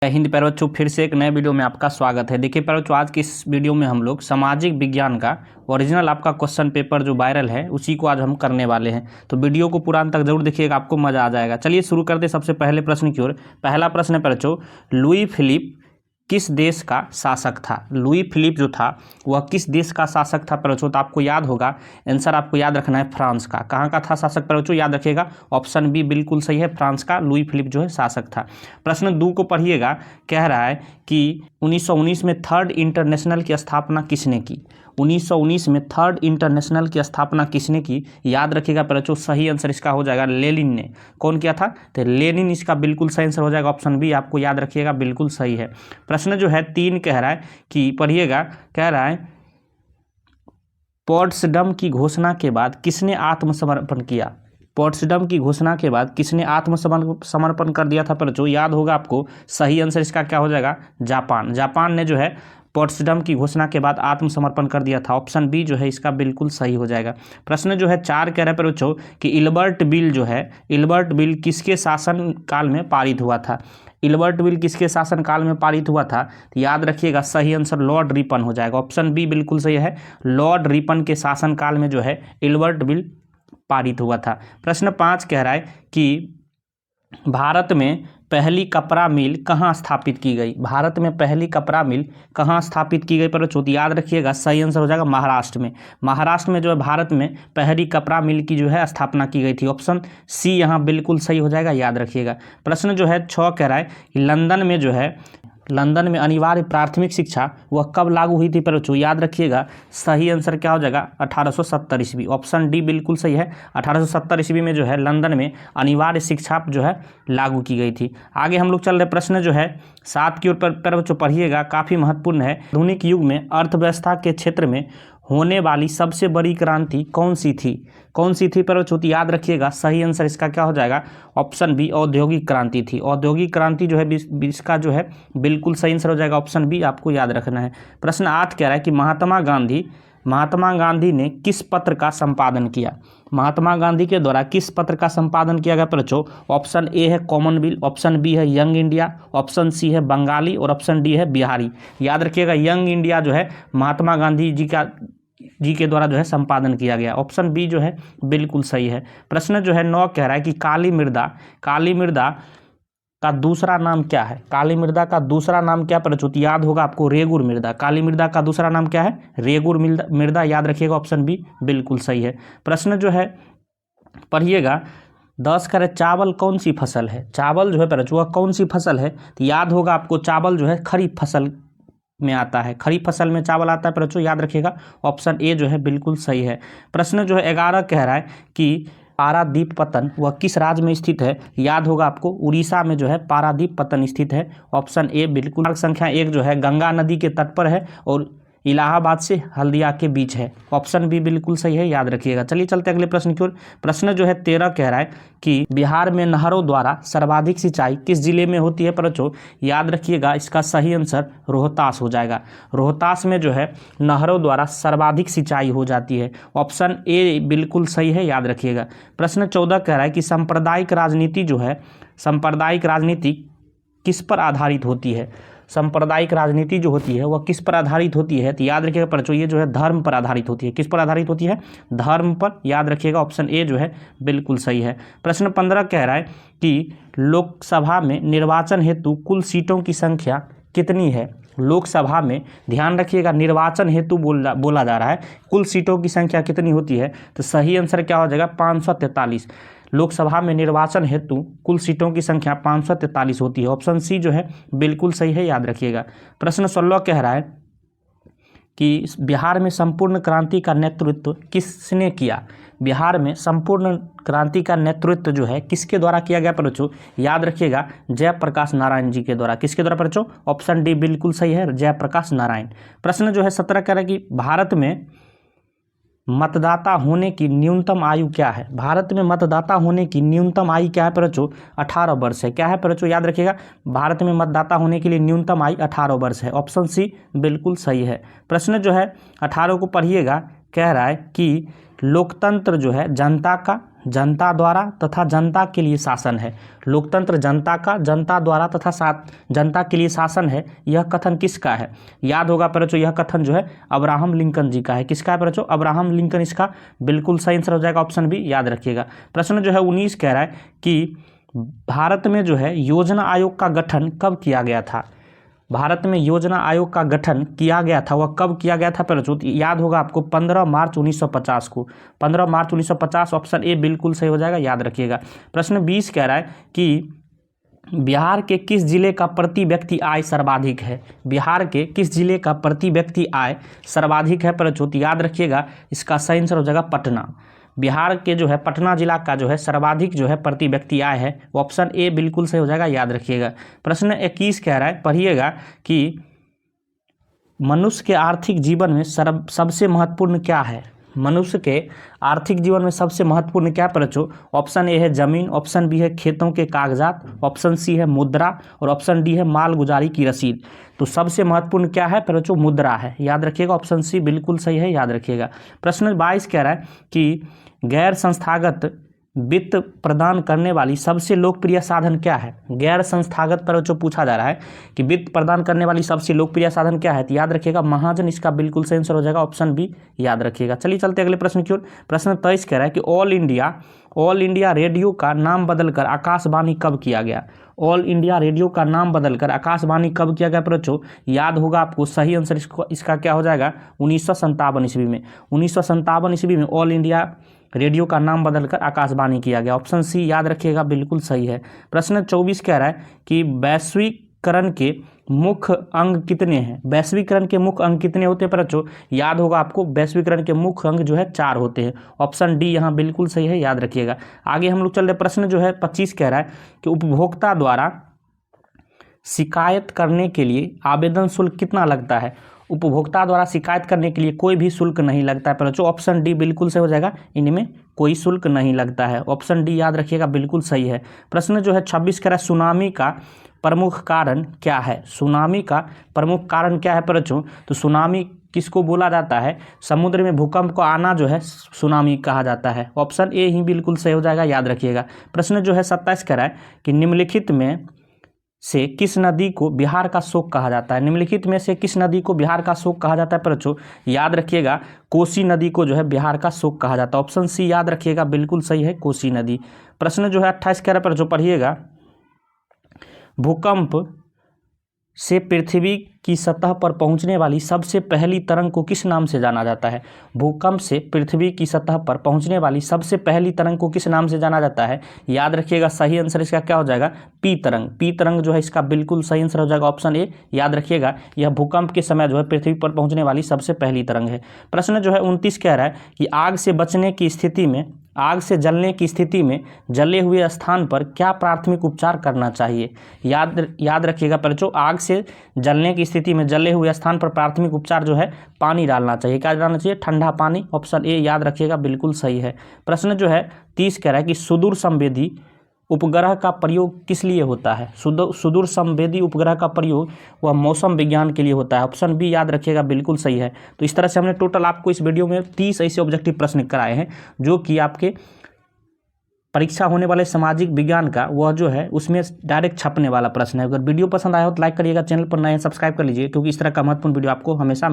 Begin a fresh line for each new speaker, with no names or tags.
हिंद प्यारे बच्चों, फिर से एक नए वीडियो में आपका स्वागत है। देखिए प्यारे बच्चों, आज की इस वीडियो में हम लोग सामाजिक विज्ञान का ओरिजिनल आपका क्वेश्चन पेपर जो वायरल है उसी को आज हम करने वाले हैं। तो वीडियो को पूरा अंत तक जरूर देखिएगा, आपको मजा आ जाएगा। चलिए शुरू करते सबसे पहले प्रश्न की ओर। पहला प्रश्न है प्यारे बच्चों, लुई फिलिप किस देश का शासक था? लुई फिलिप जो था वह किस देश का शासक था प्यारे बच्चों? तो आपको याद होगा, आंसर आपको याद रखना है फ्रांस का। कहाँ का था शासक प्यारे बच्चों? याद रखिएगा, ऑप्शन बी बिल्कुल सही है, फ्रांस का लुई फिलिप जो है शासक था। प्रश्न 2 को पढ़िएगा। कह रहा है कि 1919 में थर्ड इंटरनेशनल की स्थापना किसने की? 1919 में थर्ड इंटरनेशनल की स्थापना किसने की? याद रखिएगा प्यारे बच्चों, सही आंसर इसका हो जाएगा लेनिन ने। कौन किया था? तो लेनिन इसका बिल्कुल सही आंसर हो जाएगा, ऑप्शन बी आपको याद रखिएगा, बिल्कुल सही है। प्रश्न जो है 3 कह रहा है कि पढ़िएगा, कह रहा है पोट्सडम की घोषणा के बाद किसने आत्मसमर्पण किया? पोट्सडम की घोषणा के बाद किसने आत्मसमर्पण कर दिया था प्यारे बच्चों? याद होगा आपको, सही आंसर इसका क्या हो जाएगा? जापान। जापान ने जो है पोट्सडम की घोषणा के बाद आत्मसमर्पण कर दिया था, ऑप्शन बी जो है इसका बिल्कुल सही हो जाएगा। प्रश्न जो है 4 कह रहे हैं प्यारे बच्चों कि इल्बर्ट बिल जो है, इल्बर्ट बिल किसके शासन काल में पारित हुआ था? इल्बर्ट बिल किसके शासनकाल में पारित हुआ था? तो याद रखिएगा, सही आंसर लॉर्ड रिपन हो जाएगा, ऑप्शन बी बिल्कुल सही है। लॉर्ड रिपन के शासनकाल में जो है इल्बर्ट बिल पारित हुआ था। प्रश्न 5 कह रहा है कि भारत में पहली कपड़ा मिल कहाँ स्थापित की गई? भारत में पहली कपड़ा मिल कहाँ स्थापित की गई पर चौथी? याद रखिएगा, सही आंसर हो जाएगा महाराष्ट्र में। महाराष्ट्र में जो है भारत में पहली कपड़ा मिल की जो है स्थापना की गई थी, ऑप्शन सी यहाँ बिल्कुल सही हो जाएगा, याद रखिएगा। प्रश्न जो है 6 कह रहा है कि लंदन में जो है, लंदन में अनिवार्य प्राथमिक शिक्षा वह कब लागू हुई थी पर बच्चों? याद रखिएगा, सही आंसर क्या हो जाएगा? 1870 ईस्वी, ऑप्शन डी बिल्कुल सही है। 1870 ईस्वी में जो है लंदन में अनिवार्य शिक्षा जो है लागू की गई थी। आगे हम लोग चल रहे, प्रश्न जो है 7 की ओर पर बच्चों पढ़िएगा, काफ़ी महत्वपूर्ण है। आधुनिक युग में अर्थव्यवस्था के क्षेत्र में होने वाली सबसे बड़ी क्रांति कौन सी थी? कौन सी थी पर बच्चों? याद रखिएगा, सही आंसर इसका क्या हो जाएगा? ऑप्शन बी औद्योगिक क्रांति थी। औद्योगिक क्रांति जो है इसका जो है बिल्कुल सही आंसर हो जाएगा, ऑप्शन बी आपको याद रखना है। प्रश्न 8 कह रहा है कि महात्मा गांधी ने किस पत्र का संपादन किया? महात्मा गांधी के द्वारा किस पत्र का संपादन किया गया बच्चों? ऑप्शन ए है कॉमनवेल्थ, ऑप्शन बी है यंग इंडिया, ऑप्शन सी है बंगाली और ऑप्शन डी है बिहारी। याद रखिएगा, यंग इंडिया जो है महात्मा गांधी जी के द्वारा जो है संपादन किया गया, ऑप्शन बी जो है बिल्कुल सही है। प्रश्न जो है 9 कह रहा है कि काली मृदा का दूसरा नाम क्या है? काली मृदा का दूसरा नाम क्या पर? याद होगा आपको, रेगुर मृदा। काली मृदा का दूसरा नाम क्या है? रेगुर मृदा, याद रखिएगा, ऑप्शन बी बिल्कुल सही है। प्रश्न जो है पढ़िएगा 10 कह रहे चावल कौन सी फसल है? चावल जो है पर वह कौन सी फसल है? तो याद होगा आपको, चावल जो है खरीफ फसल में आता है, खरीफ फसल में चावल आता है बच्चों, याद रखिएगा, ऑप्शन ए जो है बिल्कुल सही है। प्रश्न जो है 11 कह रहा है कि पारादीप पतन वह किस राज्य में स्थित है? याद होगा आपको, उड़ीसा में जो है पारादीप पतन स्थित है, ऑप्शन ए बिल्कुल। मार्ग संख्या 1 जो है गंगा नदी के तट पर है और इलाहाबाद से हल्दिया के बीच है, ऑप्शन बी बिल्कुल सही है, याद रखिएगा। चलिए चलते अगले प्रश्न की ओर। प्रश्न जो है 13 कह रहा है कि बिहार में नहरों द्वारा सर्वाधिक सिंचाई किस जिले में होती है बच्चों? याद रखिएगा, इसका सही आंसर रोहतास हो जाएगा। रोहतास में जो है नहरों द्वारा सर्वाधिक सिंचाई हो जाती है, ऑप्शन ए बिल्कुल सही है, याद रखिएगा। प्रश्न 14 कह रहा है कि सांप्रदायिक राजनीति जो है, सांप्रदायिक राजनीति किस पर आधारित होती है? सांप्रदायिक राजनीति जो होती है वह किस पर आधारित होती है? तो याद रखिएगा बच्चों, ये जो है धर्म पर आधारित होती है। किस पर आधारित होती है? धर्म पर, याद रखिएगा, ऑप्शन ए जो है बिल्कुल सही है। प्रश्न 15 कह रहा है कि लोकसभा में निर्वाचन हेतु कुल सीटों की संख्या कितनी है? लोकसभा में, ध्यान रखिएगा, निर्वाचन हेतु बोला जा रहा है, कुल सीटों की संख्या कितनी होती है? तो सही आंसर क्या हो जाएगा? 543। लोकसभा में निर्वाचन हेतु कुल सीटों की संख्या 543 होती है, ऑप्शन सी जो है बिल्कुल सही है, याद रखिएगा। प्रश्न 16 कह रहा है कि बिहार में संपूर्ण क्रांति का नेतृत्व किसने किया? बिहार में संपूर्ण क्रांति का नेतृत्व जो है किसके द्वारा किया गया बच्चों? याद रखिएगा, जयप्रकाश नारायण जी के द्वारा। किसके द्वारा बच्चों? ऑप्शन डी बिल्कुल सही है, जयप्रकाश नारायण। प्रश्न जो है 17 कह रहा है कि भारत में मतदाता होने की न्यूनतम आयु क्या है? भारत में मतदाता होने की न्यूनतम आयु क्या है बच्चों? 18 वर्ष है। क्या है बच्चों? याद रखिएगा, भारत में मतदाता होने के लिए न्यूनतम आयु 18 वर्ष है, ऑप्शन सी बिल्कुल सही है। प्रश्न जो है 18 को पढ़िएगा, कह रहा है कि लोकतंत्र जो है जनता का जनता द्वारा तथा जनता के लिए शासन है। लोकतंत्र जनता का, जनता द्वारा तथा जनता के लिए शासन है, यह कथन किसका है? याद होगा पर बच्चों, यह कथन जो है अब्राहम लिंकन जी का है। किसका है पर बच्चों? अब्राहम लिंकन इसका बिल्कुल सही आंसर हो जाएगा, ऑप्शन बी याद रखिएगा। प्रश्न जो है 19 कह रहा है कि भारत में जो है योजना आयोग का गठन कब किया गया था? भारत में योजना आयोग का गठन किया गया था, वह कब किया गया था पर बच्चों? याद होगा आपको 15 मार्च 1950 को। 15 मार्च 1950 ऑप्शन ए बिल्कुल सही हो जाएगा, याद रखिएगा। प्रश्न 20 कह रहा है कि बिहार के किस जिले का प्रति व्यक्ति आय सर्वाधिक है? बिहार के किस जिले का प्रति व्यक्ति आय सर्वाधिक है पर बच्चों? याद रखिएगा, इसका सही आंसर हो जाएगा पटना। बिहार के जो है पटना जिला का जो है सर्वाधिक जो है प्रति व्यक्ति आय है, ऑप्शन ए बिल्कुल सही हो जाएगा, याद रखिएगा। प्रश्न 21 कह रहा है, पढ़िएगा कि मनुष्य के आर्थिक जीवन में सबसे महत्वपूर्ण क्या है? मनुष्य के आर्थिक जीवन में सबसे महत्वपूर्ण क्या पर बच्चों? ऑप्शन ए है जमीन, ऑप्शन बी है खेतों के कागजात, ऑप्शन सी है मुद्रा और ऑप्शन डी है मालगुजारी की रसीद। तो सबसे महत्वपूर्ण क्या है पर बच्चों? मुद्रा है, याद रखिएगा, ऑप्शन सी बिल्कुल सही है, याद रखिएगा। प्रश्न 22 कह रहा है कि गैर संस्थागत वित्त प्रदान करने वाली सबसे लोकप्रिय साधन क्या है? गैर संस्थागत पर जो पूछा जा रहा है कि वित्त प्रदान करने वाली सबसे लोकप्रिय साधन क्या है, तो याद रखिएगा महाजन, इसका बिल्कुल सही आंसर हो जाएगा, ऑप्शन बी याद रखिएगा। चलिए चलते अगले प्रश्न की ओर। प्रश्न 23 कह रहा है कि ऑल इंडिया रेडियो का नाम बदलकर आकाशवाणी कब किया गया? ऑल इंडिया रेडियो का नाम बदलकर आकाशवाणी कब किया गया बच्चों? याद होगा आपको, सही आंसर इसका क्या हो जाएगा? 1957 ईस्वी में। 1957 ईस्वी में ऑल इंडिया रेडियो का नाम बदलकर आकाशवाणी किया गया, ऑप्शन सी याद रखिएगा, बिल्कुल सही है। प्रश्न 24 कह रहा है कि वैश्वीकरण के मुख्य अंग कितने हैं? वैश्वीकरण के मुख्य अंग कितने होते हैं बच्चों? याद होगा आपको, वैश्वीकरण के मुख्य अंग जो है 4 होते हैं, ऑप्शन डी यहाँ बिल्कुल सही है, याद रखिएगा। आगे हम लोग चल रहे, प्रश्न जो है 25 कह रहा है कि उपभोक्ता द्वारा शिकायत करने के लिए आवेदन शुल्क कितना लगता है? उपभोक्ता द्वारा शिकायत करने के लिए कोई भी शुल्क नहीं लगता है पर बच्चों, ऑप्शन डी बिल्कुल सही हो जाएगा, इनमें कोई शुल्क नहीं लगता है, ऑप्शन डी याद रखिएगा, बिल्कुल सही है। प्रश्न जो है 26 कह रहा है सुनामी का प्रमुख कारण क्या है? सुनामी का प्रमुख कारण क्या है पर बच्चों? तो सुनामी किसको बोला जाता है? समुद्र में भूकंप को आना जो है सुनामी कहा जाता है, ऑप्शन ए ही बिल्कुल सही हो जाएगा, याद रखिएगा। प्रश्न जो है 27 कह रहा है कि निम्नलिखित में से किस नदी को बिहार का शोक कहा जाता है? निम्नलिखित में से किस नदी को बिहार का शोक कहा जाता है पर बच्चों? याद रखिएगा, कोसी नदी को जो है बिहार का शोक कहा जाता है, ऑप्शन सी याद रखिएगा, बिल्कुल सही है, कोसी नदी। प्रश्न जो है 28 कह रहा है पर जो पढ़िएगा, भूकंप से पृथ्वी की सतह पर पहुंचने वाली सबसे पहली तरंग को किस नाम से जाना जाता है? भूकंप से पृथ्वी की सतह पर पहुंचने वाली सबसे पहली तरंग को किस नाम से जाना जाता है? याद रखिएगा, सही आंसर इसका क्या हो जाएगा? पी तरंग। पी तरंग जो है इसका बिल्कुल सही आंसर हो जाएगा, ऑप्शन ए याद रखिएगा, यह भूकंप के समय जो है पृथ्वी पर पहुंचने वाली सबसे पहली तरंग है। प्रश्न जो है 29 कह रहा है कि आग से बचने की स्थिति में, आग से जलने की स्थिति में जले हुए स्थान पर क्या प्राथमिक उपचार करना चाहिए? याद रखिएगा बच्चों, आग से जलने की स्थिति में जले हुए स्थान पर प्राथमिक उपचार जो है पानी डालना चाहिए, क्या डालना चाहिए? ठंडा पानी, ऑप्शन ए याद रखिएगा, बिल्कुल सही है। प्रश्न जो है 30 कह रहा है कि सुदूर संवेदी उपग्रह का प्रयोग किस लिए होता है? सुदूर संवेदी उपग्रह का प्रयोग वह मौसम विज्ञान के लिए होता है, ऑप्शन बी याद रखिएगा, बिल्कुल सही है। तो इस तरह से हमने टोटल आपको इस वीडियो में 30 ऐसे ऑब्जेक्टिव प्रश्न कराए हैं जो कि आपके परीक्षा होने वाले सामाजिक विज्ञान का वह जो है उसमें डायरेक्ट छपने वाला प्रश्न है। अगर वीडियो पसंद आया हो तो लाइक करिएगा, चैनल पर नए सब्सक्राइब कर लीजिए, क्योंकि इस तरह का महत्वपूर्ण वीडियो आपको हमेशा